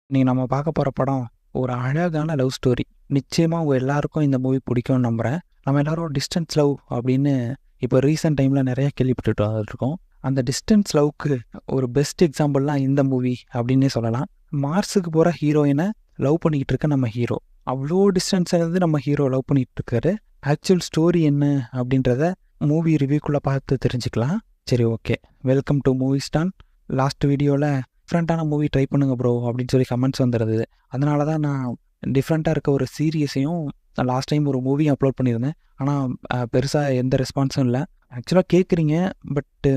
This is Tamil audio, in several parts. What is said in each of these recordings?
இன்னைக்கு நம்ம பார்க்க போகிற படம் ஒரு அழகான லவ் ஸ்டோரி. நிச்சயமாக உங்கள் எல்லாருக்கும் இந்த மூவி பிடிக்கும்னு நம்புகிறேன். நம்ம எல்லாரும் டிஸ்டன்ஸ் லவ் அப்படின்னு இப்போ ரீசெண்ட் டைமில் நிறைய கேள்விப்பட்டுட்டு வந்துருக்கோம். அந்த டிஸ்டன்ஸ் லவ்க்கு ஒரு பெஸ்ட் எக்ஸாம்பிள்லாம் இந்த மூவி அப்படின்னே சொல்லலாம். மார்ஸுக்கு போகிற ஹீரோயினை லவ் பண்ணிக்கிட்டு இருக்க நம்ம ஹீரோ, அவ்வளோ டிஸ்டன்ஸ்லேருந்து நம்ம ஹீரோ லவ் பண்ணிகிட்டு இருக்காரு. ஆக்சுவல் ஸ்டோரி என்ன அப்படின்றத மூவி ரிவ்யூக்குள்ளே பார்த்து தெரிஞ்சுக்கலாம். சரி, okay, welcome to movie Stan. Last வீடியோவில் டிஃப்ரெண்ட்டான மூவி ட்ரை பண்ணுங்க ப்ரோ அப்படின்னு சொல்லி கமெண்ட்ஸ் வந்துடுது. அதனால தான் நான் டிஃப்ரெண்ட்டாக இருக்க ஒரு சீரியஸையும் லாஸ்ட் டைம் ஒரு மூவியும் அப்லோட் பண்ணியிருந்தேன். ஆனால் பெருசாக எந்த ரெஸ்பான்ஸும் இல்லை. ஆக்சுவலாக கேட்குறீங்க, பட்டு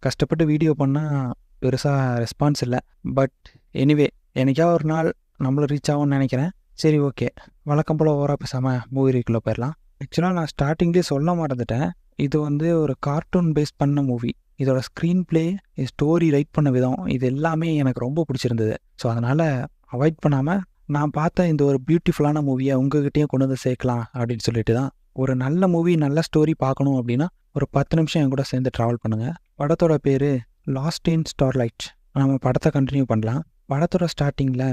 கஷ்டப்பட்டு வீடியோ பண்ணால் பெருசாக ரெஸ்பான்ஸ் இல்லை. பட் எனிவே, என்னைக்கா ஒரு நாள் நம்மளை ரீச் ஆகும்னு நினைக்கிறேன். சரி, ஓகே, வழக்கம் போல் ஓவராக பேசாமல் மூவி ரிவ்யூக்குள்ளே போயிடலாம். ஆக்சுவலாக நான் ஸ்டார்டிங்லேயே சொல்ல மறந்துட்டேன், இது வந்து ஒரு கார்ட்டூன் பேஸ் பண்ண மூவி. இதோட ஸ்க்ரீன் பிளே, ஸ்டோரி ரைட் பண்ண விதம், இது எல்லாமே எனக்கு ரொம்ப பிடிச்சிருந்தது. ஸோ அதனால் அவாய்ட் பண்ணாமல் நான் பார்த்த இந்த ஒரு பியூட்டிஃபுல்லான மூவியை உங்ககிட்டயும் கொண்டு வந்து சேர்க்கலாம் அப்படின்னு சொல்லிட்டு தான். ஒரு நல்ல மூவி, நல்ல ஸ்டோரி பார்க்கணும் அப்படின்னா ஒரு 10 நிமிஷம் என் கூட சேர்ந்து ட்ராவல் பண்ணுங்கள். படத்தோட பேர் லாஸ்ட் இன் ஸ்டார்லைட். நம்ம படத்தை கண்டினியூ பண்ணலாம். படத்தோட ஸ்டார்டிங்கில்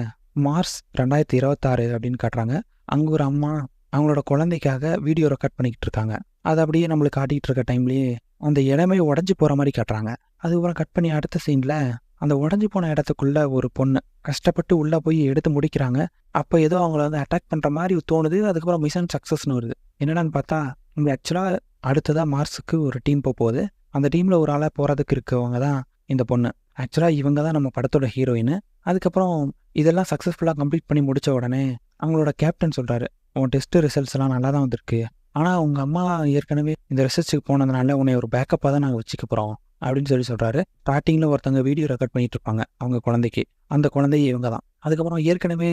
மார்ச் 2026 அப்படின்னு காட்டுறாங்க. அங்கே ஒரு அம்மா அவங்களோட குழந்தைக்காக வீடியோ ரெக்கார்ட் பண்ணிக்கிட்டு இருக்காங்க. அதை அப்படியே நம்மளுக்கு காட்டிகிட்டு இருக்க டைம்லேயே அந்த இடமே உடஞ்சி போகிற மாதிரி காட்டுறாங்க. அதுக்கப்புறம் கட் பண்ணி அடுத்த சீனில் அந்த உடஞ்சி போன இடத்துக்குள்ளே ஒரு பொண்ணு கஷ்டப்பட்டு உள்ளே போய் எடுத்து முடிக்கிறாங்க. அப்போ ஏதோ அவங்கள வந்து அட்டாக் பண்ணுற மாதிரி தோணுது. அதுக்கப்புறம் மிஷன் சக்ஸஸ்னு வருது. என்னடான்னு பார்த்தா நம்ம ஆக்சுவலாக அடுத்ததாக மார்ஸுக்கு ஒரு டீம் போகுது. அந்த டீமில் ஒரு ஆளாக போகிறதுக்கு இருக்கவங்க தான் இந்த பொண்ணு. ஆக்சுவலாக இவங்க தான் நம்ம படத்தோட ஹீரோயின். அதுக்கப்புறம் இதெல்லாம் சக்ஸஸ்ஃபுல்லாக கம்ப்ளீட் பண்ணி முடித்த உடனே அவங்களோட கேப்டன் சொல்கிறாரு, உன் டெஸ்ட்டு ரிசல்ட்ஸ் எல்லாம் நல்லா தான் வந்திருக்கு. ஆனால் உங்கள் அம்மா ஏற்கனவே இந்த ரிசர்ச்சுக்கு போனதுனால உன்னை ஒரு பேக்கப்பாக தான் நாங்கள் வச்சுக்க போகிறோம் அப்படின்னு சொல்கிறாரு. ஸ்டார்டிங்கில் ஒருத்தவங்க வீடியோ ரெக்கார்ட் பண்ணிட்டு இருப்பாங்க அவங்க குழந்தைக்கு. அந்த குழந்தைய இவங்க தான். அதுக்கப்புறம் ஏற்கனவே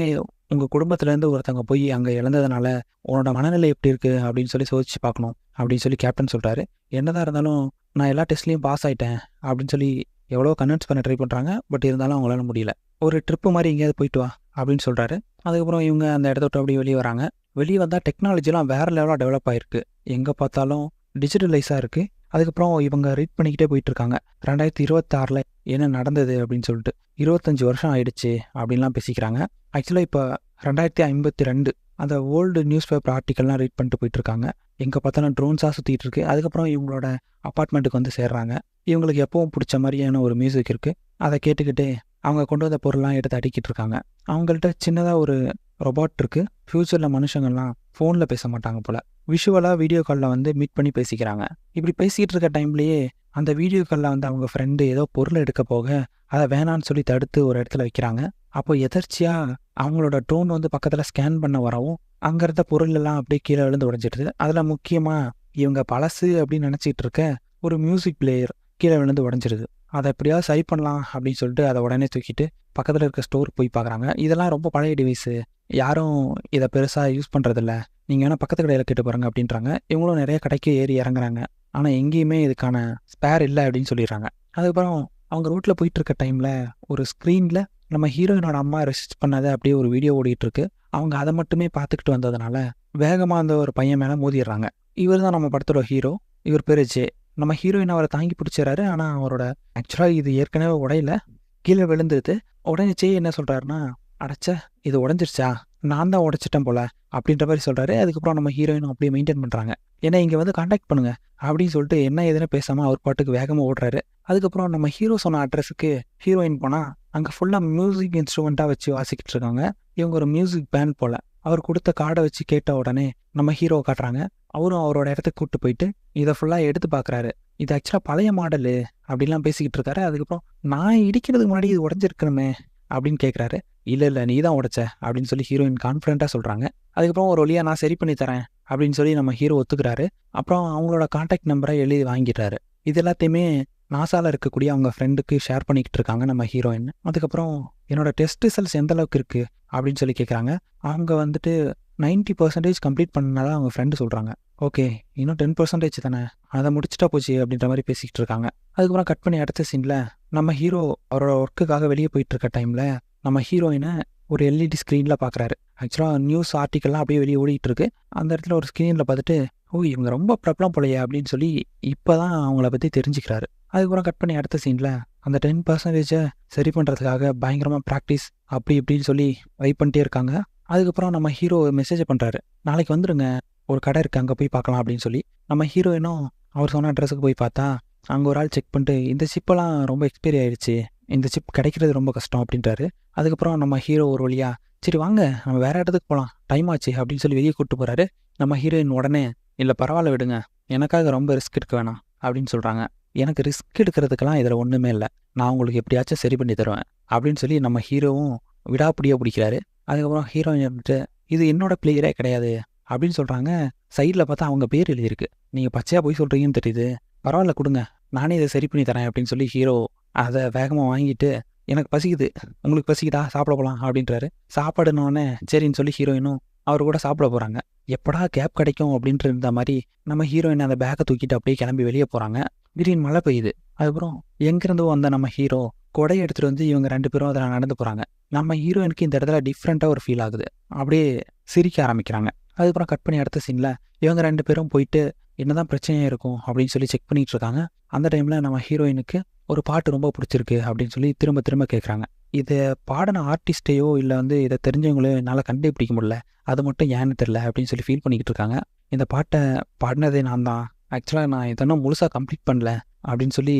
உங்கள் குடும்பத்துலேருந்து ஒருத்தவங்க போய் அங்கே இழந்ததுனால உன்னோட மனநிலை எப்படி இருக்குது அப்படின்னு சொல்லி சோதிச்சு பார்க்கணும் அப்படின்னு சொல்லி கேப்டன் சொல்கிறாரு. என்னதான் இருந்தாலும் நான் எல்லா டெஸ்ட்லேயும் பாஸ் ஆகிட்டேன் அப்படின்னு சொல்லி எவ்வளோ கன்வின்ஸ் பண்ண ட்ரை பண்ணுறாங்க. பட் இருந்தாலும் அவங்களால முடியல. ஒரு ட்ரிப்பு மாதிரி எங்கேயாவது போயிட்டு வா அப்படின்னு சொல்கிறாரு. அதுக்கப்புறம் இவங்க அந்த இடத்த விட்டு அப்படியே வெளியே வராங்க. வெளியே வந்தால் டெக்னாலஜிலாம் வேறு லெவலாக டெவலப் ஆகிருக்கு. எங்கே பார்த்தாலும் டிஜிட்டலைஸாக இருக்குது. அதுக்கப்புறம் இவங்க ரீட் பண்ணிக்கிட்டே போயிட்டுருக்காங்க. 2026 என்ன நடந்தது அப்படின்னு சொல்லிட்டு 25 வருஷம் ஆயிடுச்சு அப்படின்லாம் பேசிக்கிறாங்க. ஆக்சுவலாக இப்போ 2052 அந்த ஓல்டு நியூஸ் பேப்பர் ஆர்டிக்கல்லாம் ரீட் பண்ணிட்டு போயிட்டுருக்காங்க. எங்கே பார்த்தாலும் ட்ரோன்ஸாக சுற்றிட்டு இருக்கு. அதுக்கப்புறம் இவங்களோட அப்பார்ட்மெண்ட்டுக்கு வந்து சேர்றாங்க. இவங்களுக்கு எப்பவும் பிடிச்ச மாதிரியான ஒரு மியூசிக் இருக்குது. அதை கேட்டுக்கிட்டு அவங்க கொண்டு வந்த பொருள்லாம் எடுத்து அடிக்கிட்டு இருக்காங்க. அவங்கள்ட்ட சின்னதாக ஒரு ரொபாட் இருக்குது. ஃப்யூச்சரில் மனுஷங்கள்லாம் ஃபோனில் பேச மாட்டாங்க போல், விஷுவலாக வீடியோ காலில் வந்து மீட் பண்ணி பேசிக்கிறாங்க. இப்படி பேசிக்கிட்டு இருக்க டைம்லேயே அந்த வீடியோ காலில் வந்து அவங்க ஃப்ரெண்டு ஏதோ பொருள் எடுக்க போக அதை வேணான்னு சொல்லி தடுத்து ஒரு இடத்துல வைக்கிறாங்க. அப்போ எதர்ச்சியாக அவங்களோட ட்ரோன் வந்து பக்கத்தில் ஸ்கேன் பண்ண வரவும் அங்கே இருந்த பொருள் எல்லாம் அப்படியே கீழே விழுந்து உடைஞ்சிடுது. அதில் முக்கியமாக இவங்க பழசு அப்படின்னு நினச்சிட்டு இருக்க ஒரு மியூசிக் பிளேயர் கீழே விழுந்து உடஞ்சிருது. அதை எப்படியாவது சரி பண்ணலாம் அப்படின்னு சொல்லிட்டு அதை உடனே தூக்கிட்டு பக்கத்தில் இருக்க ஸ்டோர் போய் பார்க்குறாங்க. இதெல்லாம் ரொம்ப பழைய டிவைஸு, யாரும் இதை பெருசாக யூஸ் பண்ணுறதில்ல, நீங்கள் வேணால் பக்கத்து கடையில் கேட்டு பாருங்க அப்படின்றாங்க. இவங்களும் நிறைய கடைக்கு ஏறி இறங்குறாங்க. ஆனால் எங்கேயுமே இதுக்கான ஸ்பேர் இல்லை அப்படின்னு சொல்லிடுறாங்க. அதுக்கப்புறம் அவங்க ரோட்டில் போயிட்டு இருக்க டைமில் ஒரு ஸ்க்ரீனில் நம்ம ஹீரோயினோட அம்மா ரெசிஸ்ட் பண்ணதை அப்படியே ஒரு வீடியோ ஓடிட்டுருக்கு. அவங்க அதை மட்டுமே பார்த்துக்கிட்டு வந்ததுனால வேகமாக அந்த ஒரு பையன் மேலே மோதிடுறாங்க. இவர் தான் நம்ம படத்தோட ஹீரோ. இவர் பேர் ஜே. நம்ம ஹீரோயின் அவரை தாங்கி பிடிச்சிடறாரு. ஆனால் அவரோட ஆக்சுவலாக இது ஏற்கனவே உடையில, கீழே விழுந்துருது. உடனே ஜே என்ன சொல்கிறாருன்னா, அடைச்ச இது உடஞ்சிருச்சா, நான் தான் உடைச்சிட்டேன் போல அப்படின்ற மாதிரி சொல்கிறாரு. அதுக்கப்புறம் நம்ம ஹீரோயினும் அப்படியே மெயின்டைன் பண்ணுறாங்க. ஏன்னா இங்கே வந்து கான்டாக்ட் பண்ணுங்க அப்படின்னு சொல்லிட்டு என்ன எதுன்னு பேசாமல் அவர் பாட்டுக்கு வேகமாக ஓடுறாரு. அதுக்கப்புறம் நம்ம ஹீரோ சொன்ன அட்ரஸுக்கு ஹீரோயின் போனால் அங்கே ஃபுல்லாக மியூசிக் இன்ஸ்ட்ருமெண்ட்டாக வச்சு வாசிக்கிட்டு இருக்காங்க. இவங்க ஒரு மியூசிக் பேண்ட் போல். அவர் கொடுத்த கார்டை வச்சு கேட்ட உடனே நம்ம ஹீரோவை காட்டுறாங்க. அவரும் அவரோட இடத்துக்கு கூப்பிட்டு போயிட்டு இதை ஃபுல்லாக எடுத்து பார்க்குறாரு. இது ஆக்சுவலாக பழைய மாடலு அப்படிலாம் பேசிக்கிட்டு இருக்காரு. அதுக்கப்புறம் நான் இடிக்கிறதுக்கு முன்னாடி இது உடஞ்சிருக்கணுமே அப்படின்னு கேட்குறாரு. இல்லை நீ தான் உடைச்ச அப்படின்னு சொல்லி ஹீரோயின் கான்ஃபிடென்ட்டாக சொல்கிறாங்க. அதுக்கப்புறம் ஒரு வழியாக நான் சரி பண்ணி தரேன் அப்படின்னு சொல்லி நம்ம ஹீரோ ஒத்துக்கிறாரு. அப்புறம் அவங்களோட கான்டாக்ட் நம்பரை எழுதி வாங்கிடுறாரு. இது எல்லாத்தையுமே நாசாவில் இருக்கக்கூடிய அவங்க ஃப்ரெண்டுக்கு ஷேர் பண்ணிக்கிட்டு இருக்காங்க நம்ம ஹீரோயின். அதுக்கப்புறம் என்னோட டெஸ்ட் ரிசல்ட்ஸ் எந்த அளவுக்கு இருக்குது அப்படின்னு சொல்லி கேட்குறாங்க. அவங்க வந்துட்டு 90% கம்ப்ளீட் பண்ணனால அவங்க ஃப்ரெண்டு சொல்கிறாங்க. ஓகே, இன்னும் 10% தானே, அதை முடிச்சிட்டா போச்சு அப்படின்ற மாதிரி பேசிக்கிட்டு இருக்காங்க. அதுக்கப்புறம் கட் பண்ணி அடுத்த சீனில் நம்ம ஹீரோ அவரோட ஒர்க்குக்காக வெளியே போயிட்டு இருக்க டைமில் நம்ம ஹீரோயினை ஒரு எல்இடி ஸ்க்ரீனில் பார்க்குறாரு. ஆக்சுவலாக நியூஸ் ஆர்டிக்கல்லாம் அப்படியே வெளியே ஓடிட்டு இருக்கு. அந்த இடத்துல ஒரு ஸ்க்ரீனில் பார்த்துட்டு, ஓ இவங்க ரொம்ப பிரபலம் போலையே அப்படின்னு சொல்லி இப்போ தான் அவங்கள பற்றி தெரிஞ்சுக்கிறாரு. அதுக்கப்புறம் கட் பண்ணி அடுத்த சீனில் அந்த 10% சரி பண்ணுறதுக்காக பயங்கரமாக ப்ராக்டிஸ் அப்படி இப்படின்னு சொல்லி ட்ரை பண்ணிட்டே இருக்காங்க. அதுக்கப்புறம் நம்ம ஹீரோ மெசேஜ் பண்ணுறாரு, நாளைக்கு வந்துடுங்க, ஒரு கடை இருக்குது அங்கே போய் பார்க்கலாம் அப்படின்னு சொல்லி. நம்ம ஹீரோயினும் அவர் சொன்ன அட்ரஸுக்கு போய் பார்த்தா அங்கே ஒரு ஆள் செக் பண்ணிட்டு இந்த சிப்பெல்லாம் ரொம்ப எக்ஸ்பைரி ஆயிடுச்சு, இந்த சிப் கிடைக்கிறது ரொம்ப கஷ்டம் அப்படின்றாரு. அதுக்கப்புறம் நம்ம ஹீரோ ஒரு வழியா சரி வாங்க நம்ம வேற இடத்துக்கு போகலாம், டைம் ஆச்சு அப்படின்னு சொல்லி வெளியே கூப்பிட்டு போகிறாரு. நம்ம ஹீரோயின் உடனே இல்லை பரவாயில்ல விடுங்க, எனக்காக ரொம்ப ரிஸ்க் எடுக்க வேணாம் அப்படின்னு சொல்கிறாங்க. எனக்கு ரிஸ்க் எடுக்கிறதுக்கெல்லாம் இதில் ஒன்றுமே இல்லை, நான் உங்களுக்கு எப்படியாச்சும் சரி பண்ணி தருவேன் அப்படின்னு சொல்லி நம்ம ஹீரோவும் விடாப்பிடியாக பிடிக்கிறாரு. அதுக்கப்புறம் ஹீரோயின் இருந்துட்டு இது என்னோட பிளேயரே கிடையாது அப்படின்னு சொல்கிறாங்க. சைடில் பார்த்தா அவங்க பேர் எழுதியிருக்கு. நீங்கள் பச்சையாக போய் சொல்கிறீங்கன்னு தெரியுது, பரவாயில்ல கொடுங்க, நானே இதை சரி பண்ணி தரேன் அப்படின்னு சொல்லி ஹீரோ அதை வேகமாக வாங்கிட்டு எனக்கு பசிக்குது, உங்களுக்கு பசிக்குதா சாப்பிட போகலாம் அப்படின்றாரு. சாப்பாடுனோடனே சரின்னு சொல்லி ஹீரோயினும் அவர் கூட சாப்பிட போகிறாங்க. எப்படா கேப் கிடைக்கும் அப்படின்ட்டு இருந்த மாதிரி நம்ம ஹீரோயின் அந்த பேக்கை தூக்கிட்டு அப்படியே கிளம்பி வெளியே போகிறாங்க. திடீர்னு மழை பெய்யுது. அதுக்கப்புறம் எங்கேருந்தோ வந்த நம்ம ஹீரோ கொடையை எடுத்துகிட்டு வந்து இவங்க 2 பேரும் அதில் நடந்து போகிறாங்க. நம்ம ஹீரோயினுக்கு இந்த இடத்துல டிஃப்ரெண்ட்டாக ஒரு ஃபீல் ஆகுது, அப்படியே சிரிக்க ஆரம்பிக்கிறாங்க. அதுக்கப்புறம் கட் பண்ணி அடுத்த சீனில் இவங்க 2 பேரும் போயிட்டு என்னதான் பிரச்சனையாக இருக்கும் அப்படின்னு சொல்லி செக் பண்ணிகிட்டு இருக்காங்க. அந்த டைமில் நம்ம ஹீரோயினுக்கு ஒரு பாட்டு ரொம்ப பிடிச்சிருக்கு அப்படின்னு சொல்லி திரும்ப திரும்ப கேட்குறாங்க. இதை பாடின ஆர்டிஸ்ட்டையோ இல்லை இதை தெரிஞ்சவங்களோ என்னால் கண்டுபிடிக்க முடியல, அது மட்டும் ஏன்னு தெரில அப்படின்னு சொல்லி ஃபீல் பண்ணிக்கிட்டு இருக்காங்க. இந்த பாட்டை பாடினதே நான் தான், ஆக்சுவலாக நான் இதெல்லாம் முழுசாக கம்ப்ளீட் பண்ணல அப்படின்னு சொல்லி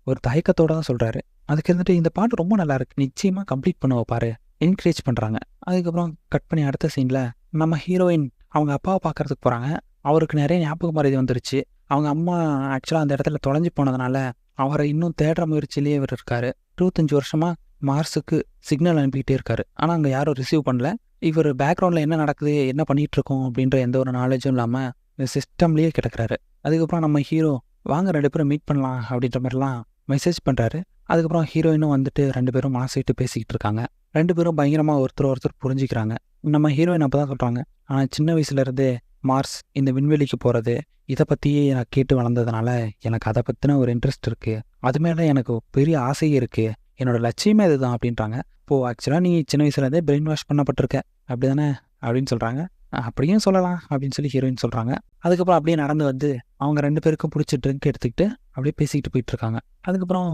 ஒரு தயக்கத்தோடு தான் சொல்கிறாரு. அதுக்கு இருந்துட்டு இந்த பாட்டு ரொம்ப நல்லா இருக்கு, நிச்சயமாக கம்ப்ளீட் பண்ணுவ பாரு, என்கரேஜ் பண்ணுறாங்க. அதுக்கப்புறம் கட் பண்ணி அடுத்த சீனில் நம்ம ஹீரோயின் அவங்க அப்பாவை பார்க்கறதுக்கு போகிறாங்க. அவருக்கு நிறைய ஞாபக மறதி வந்துருச்சு. அவங்க அம்மா ஆக்சுவலாக அந்த இடத்துல தொலைஞ்சு போனதுனால அவரை இன்னும் தேடுற முயற்சியிலேயே இவர் இருக்காரு. 25 வருஷமாக மார்ஸுக்கு சிக்னல் அனுப்பிக்கிட்டே இருக்காரு, ஆனால் அங்கே யாரும் ரிசீவ் பண்ணல. இவர் பேக்ரவுண்டில் என்ன நடக்குது என்ன பண்ணிகிட்டு இருக்கோம் அப்படின்ற எந்த ஒரு நாலேஜும் இல்லாமல் இந்த சிஸ்டம்லேயே கிடக்கிறாரு. அதுக்கப்புறம் நம்ம ஹீரோ வாங்க 2 பேரும் மீட் பண்ணலாம் அப்படின்ற மாதிரிலாம் மெசேஜ் பண்ணுறாரு. அதுக்கப்புறம் ஹீரோயினும் 2 பேரும் மனசிட்டு பேசிக்கிட்டு இருக்காங்க. 2 பேரும் பயங்கரமாக ஒருத்தர் புரிஞ்சுக்கிறாங்க. நம்ம ஹீரோயின் அப்போ தான் சொல்கிறாங்க, ஆனால் சின்ன வயசுலேருந்தே மார்ஸ் இந்த விண்வெளிக்கு போகிறது இதை பற்றியே நான் கேட்டு வளர்ந்ததுனால எனக்கு அதை பற்றின ஒரு இன்ட்ரெஸ்ட் இருக்குது, அது மேலே எனக்கு பெரிய ஆசையே இருக்குது, என்னோடய லட்சியமே இதுதான் அப்படின்றாங்க. இப்போது ஆக்சுவலாக நீ சின்ன வயசுலேருந்தே பிரெயின் வாஷ் பண்ணப்பட்டிருக்க அப்படி தானே அப்படின்னு சொல்கிறாங்க. அப்படியும் சொல்லலாம் அப்படின்னு சொல்லி ஹீரோயின் சொல்கிறாங்க. அதுக்கப்புறம் அப்படியே நடந்து அவங்க 2 பேருக்கும் பிடிச்ச ட்ரிங்க் எடுத்துக்கிட்டு அப்படியே பேசிக்கிட்டு போயிட்டுருக்காங்க. அதுக்கப்புறம்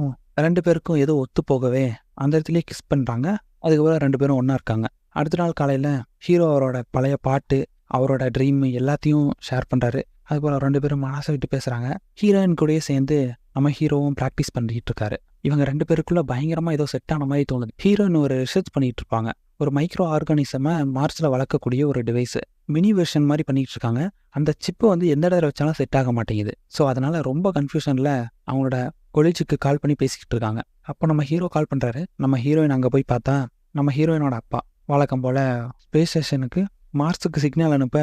2 பேருக்கும் ஏதோ ஒத்து போகவே அந்த இடத்துலேயே கிஸ் பண்ணுறாங்க. அதுக்கப்புறம் 2 பேரும் ஒன்றா இருக்காங்க. அடுத்த நாள் காலையில் ஹீரோ அவரோட பழைய பாட்டு அவரோட ட்ரீம் எல்லாத்தையும் ஷேர் பண்ணுறாரு. அதுக்கப்புறம் 2 பேரும் மனசை விட்டு பேசுகிறாங்க. ஹீரோயின் கூடயே சேர்ந்து நம்ம ஹீரோவும் ப்ராக்டிஸ் பண்ணிக்கிட்டு இருக்காரு. இவங்க 2 பேருக்குள்ளே பயங்கரமாக ஏதோ செட் ஆன மாதிரி தோணுது. ஹீரோயின் ஒரு ரிசர்ச் பண்ணிகிட்டு இருப்பாங்க. ஒரு மைக்ரோ ஆர்கானிசமை மார்ஸில் வளர்க்கக்கூடிய ஒரு டிவைஸு மினி வெர்ஷன் மாதிரி பண்ணிகிட்டு இருக்காங்க. அந்த சிப்பு எந்த இடத்துல வச்சாலும் செட் ஆக மாட்டேங்குது. ஸோ அதனால் ரொம்ப கன்ஃபியூஷனில் அவங்களோட கொலிஜுக்கு கால் பண்ணி பேசிக்கிட்டு இருக்காங்க. அப்போ நம்ம ஹீரோ கால் பண்ணுறாரு. நம்ம ஹீரோயின் அங்கே போய் பார்த்தா நம்ம ஹீரோயினோட அப்பா வழக்கம் போல் ஸ்பேஸ் ஸ்டேஷனுக்கு மார்ஸுக்கு சிக்னல் அனுப்ப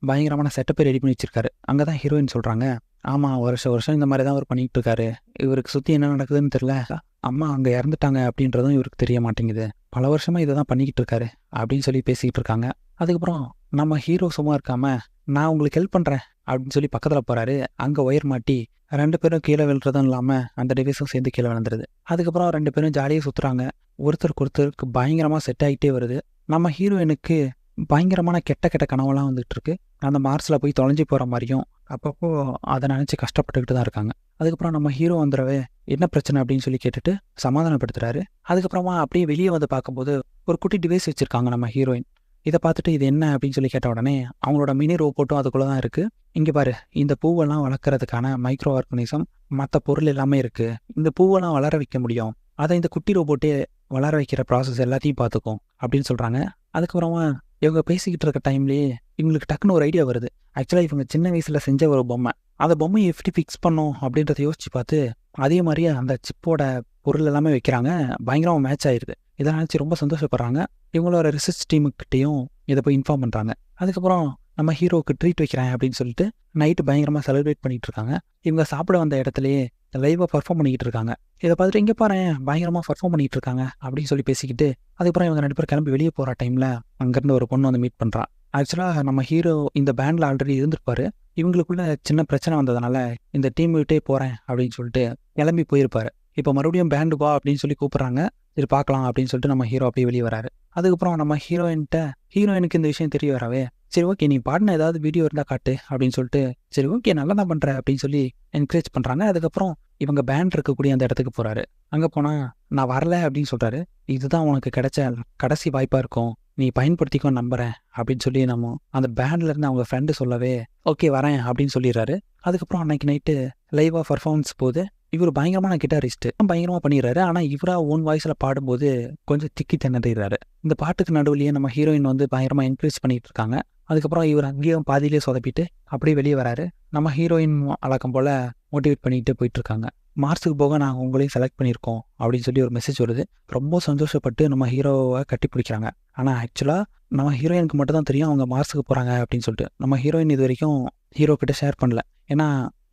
பயங்கரமான செட்டப்பை ரெடி பண்ணி வச்சிருக்காரு. அங்கே தான் ஹீரோயின் சொல்கிறாங்க, ஆமாம் வருஷம் இந்த மாதிரி தான் அவர் பண்ணிகிட்டு இருக்காரு, இவருக்கு சுற்றி என்ன நடக்குதுன்னு தெரில, அம்மா அங்கே இறந்துட்டாங்க அப்படின்றதும் இவருக்கு தெரிய மாட்டேங்குது, பல வருஷமாக இதை தான் பண்ணிக்கிட்டு இருக்காரு அப்படின்னு சொல்லி பேசிக்கிட்டு இருக்காங்க. அதுக்கப்புறம் நம்ம ஹீரோ சும்மா இருக்காமல் நான் உங்களுக்கு ஹெல்ப் பண்ணுறேன் அப்படின்னு சொல்லி பக்கத்தில் போகிறாரு. அங்கே ஒயர் மாட்டி 2 பேரும் கீழே விழுறதும் இல்லாமல் அந்த டிவைஸும் சேர்ந்து கீழே விழுந்துருது. அதுக்கப்புறம் 2 பேரும் ஜாலியாக சுற்றுறாங்க. ஒருத்தருக்கு பயங்கரமாக செட் ஆகிட்டே வருது. நம்ம ஹீரோயினுக்கு பயங்கரமான கெட்ட கனவெல்லாம் வந்துட்டு இருக்கு. அந்த மார்ஸில் போய் தொலைஞ்சி போகிற மாதிரியும் அப்பப்போ அதை நினச்சி கஷ்டப்பட்டுக்கிட்டு தான் இருக்காங்க. அதுக்கப்புறம் நம்ம ஹீரோ வந்துடவே என்ன பிரச்சனை அப்படின்னு சொல்லி கேட்டுட்டு சமாதானப்படுத்துறாரு. அதுக்கப்புறமா அப்படியே வெளியே பார்க்கும்போது ஒரு குட்டி டிவைஸ் வச்சுருக்காங்க நம்ம ஹீரோயின். இதை பார்த்துட்டு இது என்ன அப்படின்னு சொல்லி கேட்ட உடனே அவங்களோட மினி ரோபோட்டும் அதுக்குள்ளே தான் இருக்குது. இங்கே பாரு, இந்த பூவெல்லாம் வளர்க்குறதுக்கான மைக்ரோ ஆர்கனிசம் மற்ற பொருள் எல்லாமே இருக்குது, இந்த பூவெல்லாம் வளர வைக்க முடியும், அதை இந்த குட்டி ரோபோட்டே வளர வைக்கிற ப்ராசஸ் எல்லாத்தையும் பார்த்துக்கும் அப்படின்னு சொல்கிறாங்க. அதுக்கப்புறமா இவங்க பேசிக்கிட்டு இருக்க டைம்லேயே இவங்களுக்கு டக்குன்னு ஒரு ஐடியா வருது. ஆக்சுவலாக இவங்க சின்ன வயசில் செஞ்ச ஒரு பொம்மை, அந்த பொம்மையை எப்படி ஃபிக்ஸ் பண்ணோம் அப்படின்றத யோசிச்சு பார்த்து அதே மாதிரியே அந்த சிப்போட பொருள் எல்லாமே வைக்கிறாங்க. பயங்கரமாக மேட்ச் ஆகிடுது. இதை நினச்சி ரொம்ப சந்தோஷப்படுறாங்க. இவங்களோட ரிசர்ச் டீமுக்கிட்டையும் இதை போய் இன்ஃபார்ம் பண்ணுறாங்க. அதுக்கப்புறம் நம்ம ஹீரோவுக்கு ட்ரீட் வைக்கிறேன் அப்படின்னு சொல்லிட்டு நைட்டு பயங்கரமாக செலிப்ரேட் பண்ணிகிட்டு இருக்காங்க. இவங்க சாப்பிட வந்த இடத்துலையே லைவாக பர்ஃபார்ம் பண்ணிக்கிட்டு இருக்காங்க. இதை பார்த்துட்டு இங்கே பாரு பயங்கரமாக பர்ஃபார்ம் பண்ணிகிட்டு இருக்காங்க அப்படின்னு சொல்லி பேசிக்கிட்டு அதுக்கப்புறம் இவங்க 2 பேரும் கிளம்பி வெளியே போகிற டைமில் அங்கேருந்து ஒரு பொண்ணு மீட் பண்ணுறான். ஆக்சுவலாக நம்ம ஹீரோ இந்த பேண்டில் ஆல்ரெடி இருந்திருப்பாரு. இவங்களுக்குள்ள சின்ன பிரச்சனை வந்ததுனால இந்த டீம் விட்டே போகிறேன் அப்படின்னு சொல்லிட்டு கிளம்பி போயிருப்பாரு. இப்போ மறுபடியும் பேண்டு வா அப்படின்னு சொல்லி கூப்பிட்றாங்க. சரி பார்க்கலாம் அப்படின்னு சொல்லிட்டு நம்ம ஹீரோ அப்படியே வெளியே வராரு. அதுக்கப்புறம் நம்ம ஹீரோயினுக்கு இந்த விஷயம் தெரிய வரவே சரி ஓகே நீ பாடின ஏதாவது வீடியோ இருந்தால் காட்டு அப்படின்னு சொல்லிட்டு சரி ஓகே நல்லா தான் பண்ணுற அப்படின்னு சொல்லி என்கரேஜ் பண்ணுறாங்க. அதுக்கப்புறம் இவங்க பேண்ட் இருக்கக்கூடிய அந்த இடத்துக்கு போகிறாரு. அங்கே போனால் நான் வரல அப்படின்னு சொல்கிறாரு. இதுதான் உனக்கு கிடைச்ச கடைசி வாய்ப்பாக இருக்கும், நீ பயன்படுத்திக்கோ நம்புகிறேன் அப்படின்னு சொல்லி நம்ம அந்த பேண்ட்லேருந்து அவங்க ஃப்ரெண்டு சொல்லவே ஓகே வரேன் அப்படின்னு சொல்லிடுறாரு. அதுக்கப்புறம் அன்னைக்கு நைட்டு லைவாக பர்ஃபார்மன்ஸ் போது இவர் பயங்கரமான கிட்டாரிஸ்ட்டு பயங்கரமாக பண்ணிடுறாரு. ஆனால் இவராக ஓன் வாய்ஸில் பாடும்போது கொஞ்சம் திக்கி திணறிடுறாரு. இந்த பாட்டுக்கு நடுவுலையே நம்ம ஹீரோயின் வந்து பயங்கரமாக என்கரேஜ் பண்ணிட்டு இருக்காங்க. அதுக்கப்புறம் இவர் அங்கேயும் பாதியிலே சொதப்பிட்டு அப்படியே வெளியே வராரு. நம்ம ஹீரோயின் வழக்கம் போல் மோட்டிவேட் பண்ணிட்டு போயிட்டு இருக்காங்க. மார்ஸுக்கு போக நாங்கள் உங்களையும் செலக்ட் பண்ணியிருக்கோம் அப்படின்னு சொல்லி ஒரு மெசேஜ் வருது. ரொம்ப சந்தோஷப்பட்டு நம்ம ஹீரோவை கட்டி பிடிக்கிறாங்க. ஆனால் ஆக்சுவலாக நம்ம ஹீரோயினுக்கு மட்டும் தான் தெரியும் அவங்க மார்ஸுக்கு போகிறாங்க அப்படின்னு சொல்லிட்டு. நம்ம ஹீரோயின் இது வரைக்கும் ஹீரோ கிட்ட ஷேர் பண்ணல. ஏன்னா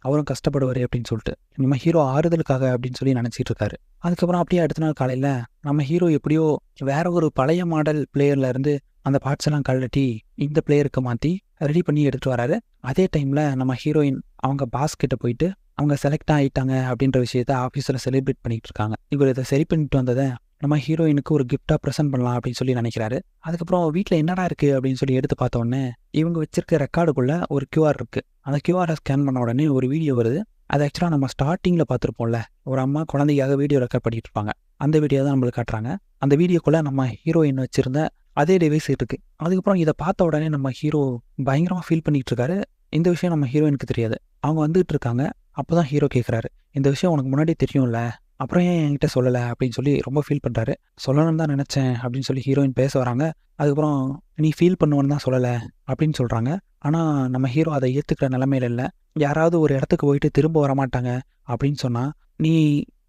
அவரும் கஷ்டப்படுவார் அப்படின்னு சொல்லிட்டு நம்ம ஹீரோ ஆறுதலுக்காக அப்படின்னு சொல்லி நினச்சிட்டு இருக்காரு. அதுக்கப்புறம் அப்படியே அடுத்த நாள் காலையில் நம்ம ஹீரோ எப்படியோ வேற ஒரு பழைய மாடல் பிளேயர்ல இருந்து அந்த பார்ட்ஸ் எல்லாம் கழட்டி இந்த பிளேயருக்கு மாற்றி ரெடி பண்ணி எடுத்துகிட்டு வராரு. அதே டைமில் நம்ம ஹீரோயின் அவங்க பாஸ் கிட்ட போயிட்டு அவங்க செலக்ட் ஆகிட்டாங்க அப்படின்ற விஷயத்த ஆஃபீஸில் செலிப்ரேட் பண்ணிட்டு இருக்காங்க. இவர் இதை சரி பண்ணிட்டு வந்ததை நம்ம ஹீரோயினுக்கு ஒரு கிஃப்டாக ப்ரெசென்ட் பண்ணலாம் அப்படின்னு சொல்லி நினைக்கிறாரு. அதுக்கப்புறம் வீட்டில் என்னடா இருக்குது அப்படின்னு சொல்லி எடுத்து பார்த்த உடனே இவங்க வச்சிருக்க ரெக்கார்டுக்குள்ளே ஒரு QR இருக்குது. அந்த QRரை ஸ்கேன் பண்ண உடனே ஒரு வீடியோ வருது. அது ஆக்சுவலாக நம்ம ஸ்டார்டிங்கில் பார்த்துருப்போம்ல, ஒரு அம்மா குழந்தைக்காக வீடியோ ரெக்கார்ட் பண்ணிட்டு இருப்பாங்க. அந்த வீடியோ தான் நம்மளுக்கு காட்டுறாங்க. அந்த வீடியோக்குள்ளே நம்ம ஹீரோயின் வச்சுருந்த அதே டிவைஸ் இருக்குது. அதுக்கப்புறம் இதை பார்த்த உடனே நம்ம ஹீரோ பயங்கரமாக ஃபீல் பண்ணிகிட்டு இருக்காரு. இந்த விஷயம் நம்ம ஹீரோயினுக்கு தெரியாது. அவங்க வந்துட்டு இருக்காங்க. அப்போ தான் ஹீரோ கேட்குறாரு, இந்த விஷயம் உனக்கு முன்னாடி தெரியும்ல, அப்புறம் ஏன் என்கிட்ட சொல்லலை அப்படின்னு சொல்லி ரொம்ப ஃபீல் பண்ணுறாரு. சொல்லணும்னு தான் நினச்சேன் அப்படின்னு சொல்லி ஹீரோயின் பேச வராங்க. அதுக்கப்புறம் நீ ஃபீல் பண்ணுவேன்னு தான் சொல்லலை அப்படின்னு சொல்கிறாங்க. ஆனால் நம்ம ஹீரோ அதை ஏற்றுக்கிற நிலைமையில இல்லை. யாராவது ஒரு இடத்துக்கு போயிட்டு திரும்ப வரமாட்டாங்க அப்படின்னு சொன்னால் நீ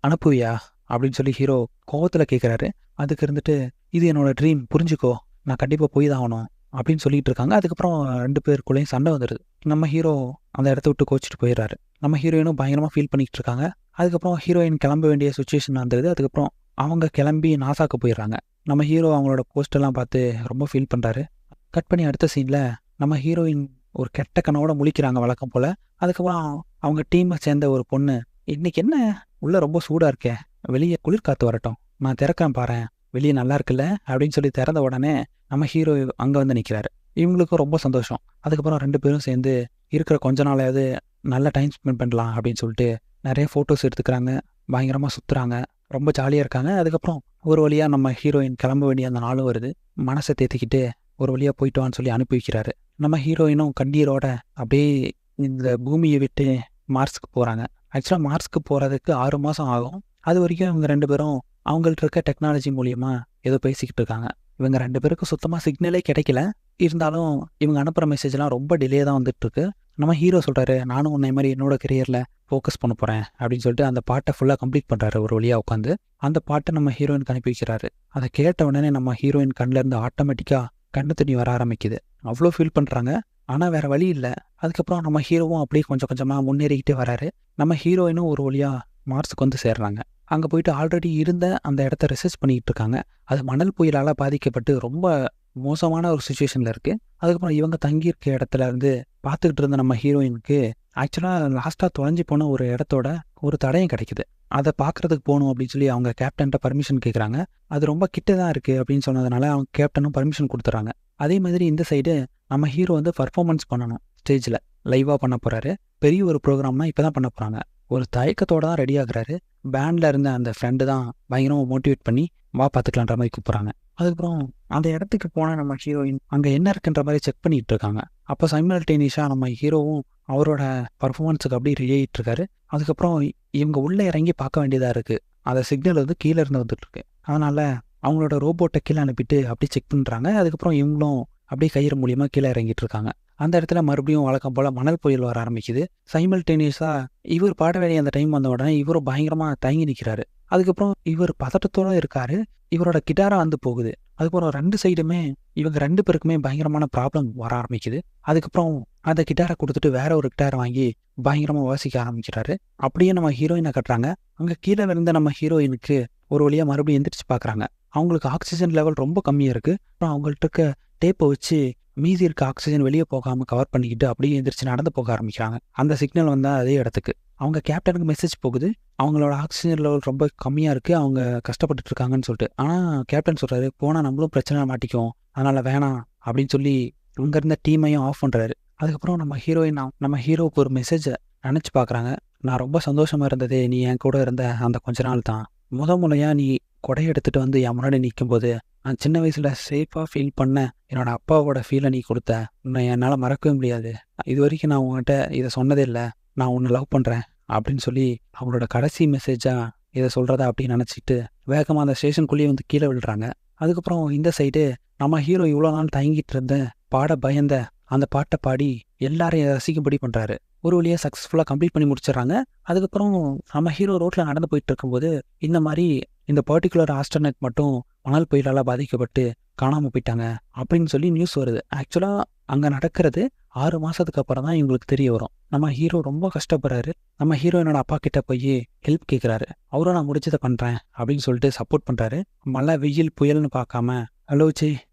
அனுப்புவியா அப்படின்னு சொல்லி ஹீரோ கோவத்தில் கேட்குறாரு. அதுக்கு இருந்துட்டு இது என்னோட ட்ரீம், புரிஞ்சுக்கோ, நான் கண்டிப்பாக போய் தான் ஆகணும் அப்படின்னு சொல்லிட்டு இருக்காங்க. அதுக்கப்புறம் 2 பேருக்குள்ளேயும் சண்டை வந்துடுது. நம்ம ஹீரோ அந்த இடத்த விட்டு கோச்சிட்டு போயிடுறாரு. நம்ம ஹீரோயினும் பயங்கரமாக ஃபீல் பண்ணிக்கிட்டு இருக்காங்க. அதுக்கப்புறம் ஹீரோயின் கிளம்ப வேண்டிய சுச்சுவேஷன் வந்துடுது. அதுக்கப்புறம் அவங்க கிளம்பி நாசாக்கு போயிடுறாங்க. நம்ம ஹீரோ அவங்களோட போஸ்டெல்லாம் பார்த்து ரொம்ப ஃபீல் பண்ணுறாரு. கட் பண்ணி அடுத்த சீனில் நம்ம ஹீரோயின் ஒரு கெட்ட கனவோட முழிக்கிறாங்க வழக்கம் போல். அதுக்கப்புறம் அவங்க டீமை சேர்ந்த ஒரு பொண்ணு, இன்னைக்கு என்ன உள்ளே ரொம்ப சூடாக இருக்கே, வெளியே குளிர்காற்று வரட்டும், நான் திறக்கிறேன் பாறேன், வெளியே நல்லா இருக்குல்ல அப்படின்னு சொல்லி திறந்த உடனே நம்ம ஹீரோ அங்கே வந்து நிற்கிறாரு. இவங்களுக்கும் ரொம்ப சந்தோஷம். அதுக்கப்புறம் 2 பேரும் சேர்ந்து இருக்கிற கொஞ்ச நாளாவது நல்ல டைம் ஸ்பெண்ட் பண்ணலாம் அப்படின்னு சொல்லிட்டு நிறைய ஃபோட்டோஸ் எடுத்துக்கிறாங்க. பயங்கரமாக சுற்றுறாங்க. ரொம்ப ஜாலியாக இருக்காங்க. அதுக்கப்புறம் ஒரு வழியாக நம்ம ஹீரோயின் கிளம்ப வேண்டிய அந்த நாளும் வருது. மனசை தேத்திக்கிட்டு ஒரு வழியாக போயிட்டு வான்னு சொல்லி அனுப்பி வைக்கிறாரு. நம்ம ஹீரோயினும் கண்ணீரோட அப்படியே இந்த பூமியை விட்டு மார்ஸ்க்கு போகிறாங்க. ஆக்சுவலாக மார்ஸ்க்கு போகிறதுக்கு 6 மாதம் ஆகும். அது வரைக்கும் இவங்க 2 பேரும் அவங்கள்ட்ட இருக்க டெக்னாலஜி மூலியமாக ஏதோ பேசிக்கிட்டு இருக்காங்க. இவங்க 2 பேருக்கும் சுத்தமாக சிக்னலே கிடைக்கல. இருந்தாலும் இவங்க அனுப்புகிற மெசேஜ்லாம் ரொம்ப டிலே தான் வந்துட்டுருக்கு. நம்ம ஹீரோ சொல்கிறாரு, நானும் உன்னை மாதிரி என்னோட கெரியரில் ஃபோக்கஸ் பண்ண போகிறேன் அப்படின்னு சொல்லிட்டு அந்த பாட்டை ஃபுல்லாக கம்ப்ளீட் பண்ணுறாரு ஒரு வழியாக உட்காந்து. அந்த பாட்டை நம்ம ஹீரோயினுக்கு அனுப்பி வைக்கிறாரு. அதை கேட்ட உடனே நம்ம ஹீரோயின் கண்ணிலேருந்து ஆட்டோமேட்டிக்காக கண்ணு தண்ணி வர ஆரம்பிக்குது. அவ்வளோ ஃபீல் பண்ணுறாங்க. ஆனால் வேறு வழி இல்லை. அதுக்கப்புறம் நம்ம ஹீரோவும் அப்படியே கொஞ்சம் கொஞ்சமாக முன்னேறிக்கிட்டே வராரு. நம்ம ஹீரோயினும் ஒரு வழியாக மார்ஸுக்கு வந்து சேர்றாங்க. அங்கே போயிட்டு ஆல்ரெடி இருந்த அந்த இடத்த ரிசர்ச் பண்ணிக்கிட்டு இருக்காங்க. அது மணல் புயலால் பாதிக்கப்பட்டு ரொம்ப மோசமான ஒரு சுச்சுவேஷனில் இருக்குது. அதுக்கப்புறம் இவங்க தங்கியிருக்க இடத்துல இருந்து பார்த்துக்கிட்டு இருந்த நம்ம ஹீரோயினுக்கு ஆக்சுவலாக லாஸ்ட்டாக தொலைஞ்சி போன ஒரு இடத்தோட ஒரு தடயம் கிடைக்குது. அதை பார்க்குறதுக்கு போகணும் அப்படின்னு சொல்லி அவங்க கேப்டன்ட்ட பர்மிஷன் கேட்குறாங்க. அது ரொம்ப கிட்ட தான் இருக்குது அப்படின்னு சொன்னதுனால அவங்க கேப்டனும் பர்மிஷன் கொடுத்துட்றாங்க. அதே மாதிரி இந்த சைடு நம்ம ஹீரோ வந்து பர்ஃபார்மன்ஸ் பண்ணணும், ஸ்டேஜில் லைவாக பண்ண போகிறாரு. பெரிய ஒரு ப்ரோக்ராம்னா இப்போ தான் பண்ண போகிறாங்க. ஒரு தயக்கத்தோடு தான் ரெடி ஆகுறாரு. பேண்டில் இருந்த அந்த ஃப்ரெண்டு தான் பயங்கரமாக மோட்டிவேட் பண்ணி வா பார்த்துக்கலான்ற மாதிரி கூப்பிட்றாங்க. அதுக்கப்புறம் அந்த இடத்துக்கு போனால் நம்ம ஹீரோயின் அங்கே என்ன இருக்குன்ற மாதிரி செக் பண்ணிகிட்டு இருக்காங்க. அப்போ சைமல்டேனியஸாக நம்ம ஹீரோவும் அவரோட பர்ஃபார்மன்ஸுக்கு அப்படியே ரெடி ஆகிட்டு இருக்காரு. அதுக்கப்புறம் இவங்க உள்ளே இறங்கி பார்க்க வேண்டியதாக இருக்குது. அந்த சிக்னல் வந்து கீழே இருந்து வந்துட்டுருக்கு. அதனால் அவங்களோட ரோபோட்டை கீழே அனுப்பிட்டு அப்படியே செக் பண்ணுறாங்க. அதுக்கப்புறம் இவங்களும் அப்படியே கயிறு மூலியமாக கீழே இறங்கிட்டு இருக்காங்க. அந்த இடத்துல மறுபடியும் வழக்கம் போல் மணல் புயல் வர ஆரம்பிக்குது. சைமல்டேனியஸாக இவர் பாட வேண்டிய அந்த டைம் வந்த உடனே இவரும் பயங்கரமாக தயங்கி நிற்கிறாரு. அதுக்கப்புறம் இவர் பதட்டத்தோடு இருக்காரு. இவரோட கிட்டாரா வந்து போகுது. அதுக்கப்புறம் 2 சைடுமே இவங்க 2 பேருக்குமே பயங்கரமான ப்ராப்ளம் வர ஆரம்பிக்குது. அதுக்கப்புறம் அந்த கிட்டாரை கொடுத்துட்டு வேற ஒரு கிட்டாரை வாங்கி பயங்கரமாக வாசிக்க ஆரம்பிக்கிறாரு. அப்படியே நம்ம ஹீரோயினை கட்டுறாங்க. அங்கே கீழே இருந்த நம்ம ஹீரோயினுக்கு ஒரு வழியாக மறுபடியும் எந்திரிச்சு பார்க்குறாங்க. அவங்களுக்கு ஆக்சிஜன் லெவல் ரொம்ப கம்மியாக இருக்குது. அப்புறம் அவங்கள்ட்ட இருக்க டேப்பை வச்சு மீதி இருக்க ஆக்சிஜன் வெளியே போகாமல் கவர் பண்ணிக்கிட்டு அப்படியே எந்திரிச்சு நடந்து போக ஆரம்பிக்கிறாங்க. அந்த சிக்னல் வந்தால் அதே இடத்துக்கு அவங்க கேப்டனுக்கு மெசேஜ் போகுது. அவங்களோட ஆக்சிஜன் லெவல் ரொம்ப கம்மியாக இருக்குது, அவங்க கஷ்டப்பட்டுட்டு இருக்காங்கன்னு சொல்லிட்டு. ஆனால் கேப்டன் சொல்கிறாரு, போனால் நம்மளும் பிரச்சனை மாட்டிக்கும், அதனால் வேணாம் அப்படின்னு சொல்லி அங்கே இருந்த டீமையும் ஆஃப் பண்ணுறாரு. அதுக்கப்புறம் நம்ம ஹீரோவுக்கு ஒரு மெசேஜை நினச்சி பார்க்குறாங்க. நான் ரொம்ப சந்தோஷமாக இருந்ததே நீ என் கூட இருந்த அந்த கொஞ்ச நாள் தான். முறையாக நீ கொடை எடுத்துகிட்டு வந்து என் முன்னாடி நிற்கும்போது நான் சின்ன வயசில் சேஃபாக ஃபீல் பண்ண என்னோட அப்பாவோட ஃபீலை நீ கொடுத்த. உன்னை என்னால் மறக்கவே முடியாது. இது வரைக்கும் நான் உங்கள்கிட்ட இதை சொன்னதே இல்லை. நான் உன்னை லவ் பண்ணுறேன் அப்படின்னு சொல்லி அவங்களோட கடைசி மெசேஜாக இதை சொல்கிறதா அப்படின்னு நினச்சிட்டு வேகமாக அந்த ஸ்டேஷனுக்குள்ளேயே வந்து கீழே விழுறாங்க. அதுக்கப்புறம் இந்த சைடு நம்ம ஹீரோ இவ்வளோ நாள் தயங்கிட்டு இருந்த பாட பயந்த அந்த பாட்டை பாடி எல்லாரையும் ரசிக்கும்படி பண்ணுறாரு. ஒரு வழியாக சக்ஸஸ்ஃபுல்லாக கம்ப்ளீட் பண்ணி முடிச்சிடுறாங்க. அதுக்கப்புறம் நம்ம ஹீரோ ரோட்டில் நடந்து போயிட்டு இருக்கும்போது இந்த மாதிரி இந்த பர்டிகுலர் ஆஸ்ட்ரோனட் மட்டும் மணல் புயலால் பாதிக்கப்பட்டு காணாமல் போயிட்டாங்க அப்படின்னு சொல்லி நியூஸ் வருது. ஆக்சுவலாக அங்கே நடக்கிறது 6 மாதத்துக்கு அப்புறம் தான் இவங்களுக்கு தெரிய வரும். நம்ம ஹீரோ ரொம்ப கஷ்டப்படுறாரு. நம்ம ஹீரோயினோட அப்பா கிட்ட போய் ஹெல்ப் கேட்குறாரு. அவரும் நான் முடிச்சதை பண்ணுறேன் அப்படின்னு சொல்லிட்டு சப்போர்ட் பண்ணுறாரு. மழை வெயில் புயல்னு பார்க்காம ஹலோ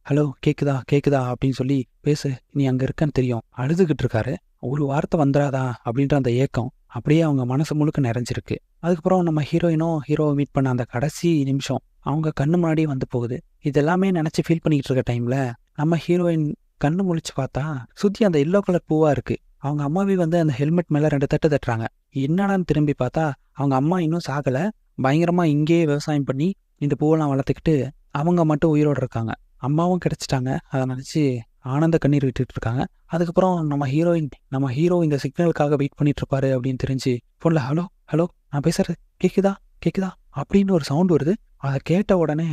ஹலோ கேக்குதா அப்படின்னு சொல்லி பேசு, நீ அங்கே இருக்கன்னு தெரியும் அழுதுகிட்டு இருக்காரு. ஒரு வார்த்தை வந்துடாதா அப்படின்ற அந்த ஏக்கம் அப்படியே அவங்க மனசு முழுக்க நிறைஞ்சிருக்கு. அதுக்கப்புறம் நம்ம ஹீரோவை மீட் பண்ண அந்த கடைசி நிமிஷம் அவங்க கண்ணு முன்னாடியே வந்து போகுது. இதெல்லாமே நினச்சி ஃபீல் பண்ணிக்கிட்டு இருக்க டைமில் நம்ம ஹீரோயின் கண்ணு முழிச்சு பார்த்தா சுற்றி அந்த எல்லோ கலர் பூவாக இருக்குது. அவங்க அம்மாவே வந்து அந்த ஹெல்மெட் மேலே 2 தட்டு தட்டுறாங்க. என்னடான்னு திரும்பி பார்த்தா அவங்க அம்மா இன்னும் சாகலை. பயங்கரமாக இங்கேயே விவசாயம் பண்ணி இந்த பூவெல்லாம் வளர்த்துக்கிட்டு அவங்க மட்டும் உயிரோடு இருக்காங்க. அம்மாவும் கிடச்சிட்டாங்க. அதை நினச்சி ஆனந்த கண்ணீர் விட்டுட்டு இருக்காங்க. அதுக்கப்புறம் நம்ம ஹீரோ இந்த சிக்னலுக்காக வெயிட் பண்ணிட்டு இருப்பாரு அப்படின்னு தெரிஞ்சு ஃபோனில் ஹலோ நான் பேசுறது கேக்குதா அப்படின்னு ஒரு சவுண்ட் வருது. அதை கேட்ட உடனே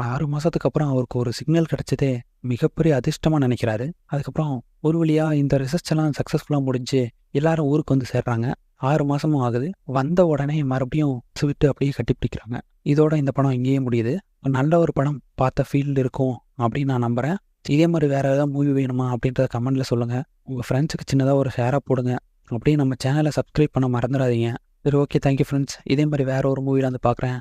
6 மாதத்துக்கு அப்புறம் அவருக்கு ஒரு சிக்னல் கிடைச்சதே மிகப்பெரிய அதிர்ஷ்டமாக நினைக்கிறாரு. அதுக்கப்புறம் ஒரு வழியாக இந்த ரிசர்ச் எல்லாம் சக்ஸஸ்ஃபுல்லாக முடிஞ்சு எல்லாரும் ஊருக்கு வந்து சேர்றாங்க. 6 மாதமும் ஆகுது. வந்த உடனே மறுபடியும் விட்டு அப்படியே கட்டிப்பிடிக்கிறாங்க. இதோட இந்த படம் இங்கேயே முடியுது. நல்ல ஒரு படம் பார்த்த ஃபீல்டு இருக்கும் அப்படின்னு நான் நம்புகிறேன். இதே மாதிரி வேறு ஏதாவது மூவி வேணுமா அப்படின்றத கமெண்ட்டில் சொல்லுங்கள். உங்கள் ஃப்ரெண்ட்ஸுக்கு சின்னதாக ஒரு ஷேராக போடுங்க. அப்படியே நம்ம சேனலை சப்ஸ்கிரைப் பண்ண மறந்துடாதீங்க. சரி, ஓகே, தேங்க்யூ ஃப்ரெண்ட்ஸ். இதே மாதிரி வேறு ஒரு மூவியில் வந்து பார்க்குறேன்.